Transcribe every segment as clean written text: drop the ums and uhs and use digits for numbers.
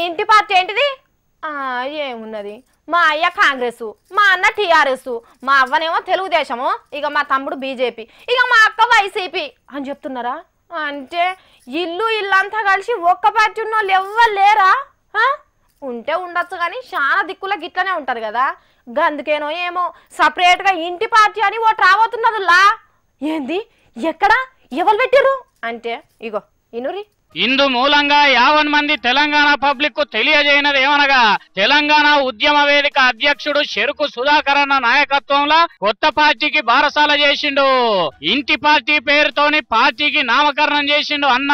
ఇంటి పార్టీ ఏంటిది? ఏమున్నది, మా అయ్య కాంగ్రెస్, మా అన్న టీఆర్ఎస్, మా అవ్వనేమో తెలుగుదేశము, ఇక మా తమ్ముడు బీజేపీ, ఇక మా అక్క వైసీపీ అని చెప్తున్నారా? అంటే ఇల్లంతా కలిసి ఒక్క పార్టీ ఉన్న వాళ్ళు ఎవ్వరు లేరా? ఉంటే ఉండొచ్చు కానీ చాలా దిక్కుల గిట్లనే ఉంటారు కదా. గందుకేనో ఏమో సపరేట్గా ఇంటి పార్టీ అని ఓటు రాబోతున్నదిలా. ఏంది, ఎక్కడ, ఎవరు పెట్టారు అంటే ఇగో ఇనురి. ఇందు మూలంగా 50 మంది తెలంగాణ పబ్లిక్ కు తెలియజేయనది ఏమనగా, తెలంగాణ ఉద్యమ వేదిక అధ్యక్షుడు చెరుకు సుధాకర్ అన్న నాయకత్వంలో కొత్త పార్టీకి బారసాల చేసిండు. ఇంటి పార్టీ పేరుతోని పార్టీకి నామకరణం చేసిండు అన్న.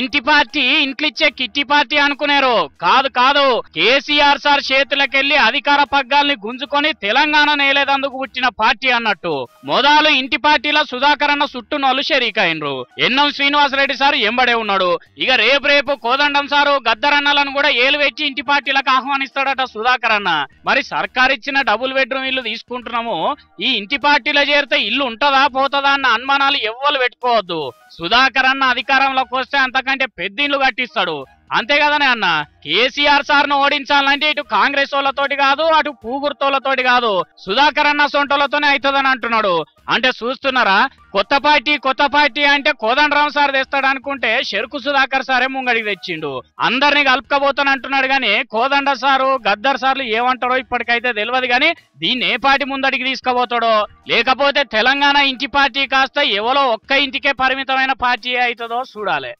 ఇంటి పార్టీ ఇంట్లిచ్చే కిట్టి పార్టీ అనుకునేరు. కాదు కాదు, కేసీఆర్ సార్ చేతులకెళ్లి అధికార పగ్గాల్ని గుంజుకొని తెలంగాణ నేలేదందుకు పుట్టిన పార్టీ అన్నట్టు. మొదలు ఇంటి పార్టీలో సుధాకర్ అన్న చుట్టూనోళ్ళు షరీకైనరు. ఎన్నం శ్రీనివాసరెడ్డి సార్ ఎంబడే ఉన్నాడు. ఇక రేపు కోదండం సారు గద్దరన్నలను కూడా ఏలు వెచ్చి ఇంటి పార్టీలకు ఆహ్వానిస్తాడట సుధాకర్ అన్న. మరి సర్కార్ ఇచ్చిన డబుల్ బెడ్రూమ్ ఇల్లు తీసుకుంటున్నాము, ఈ ఇంటి పార్టీలో చేరితే ఇల్లు ఉంటదా పోతుందా అన్న అనుమానాలు ఎవ్వరు పెట్టుకోవద్దు. సుధాకర్ అన్న అధికారంలోకి వస్తే అంతకంటే పెద్ద ఇల్లు కట్టిస్తాడు. అంతే కదనే అన్న. కేసీఆర్ సార్ ను ఓడించాలంటే ఇటు కాంగ్రెస్ వాళ్ళతోటి కాదు, అటు పూగుర్తోళ్లతోటి కాదు, సుధాకర్ అన్న సొంటలతోనే అవుతుందని అంటున్నాడు. అంటే చూస్తున్నారా, కొత్త పార్టీ అంటే కోదండరాం సార్ తెస్తాడు అనుకుంటే చెరుకు సుధాకర్ సారే ముంగడికి తెచ్చిండు. అందరినీ కలుపుకపోతాను అంటున్నాడు గాని కోదండ సారు గద్దర్ సార్లు ఏమంటాడో ఇప్పటికైతే తెలియదు గాని దీన్ని ఏ పార్టీ ముందడికి తీసుకుపోతాడో, లేకపోతే తెలంగాణ ఇంటి పార్టీ కాస్త ఎవరో ఒక్క ఇంటికే పరిమితమైన పార్టీ అవుతుందో చూడాలి.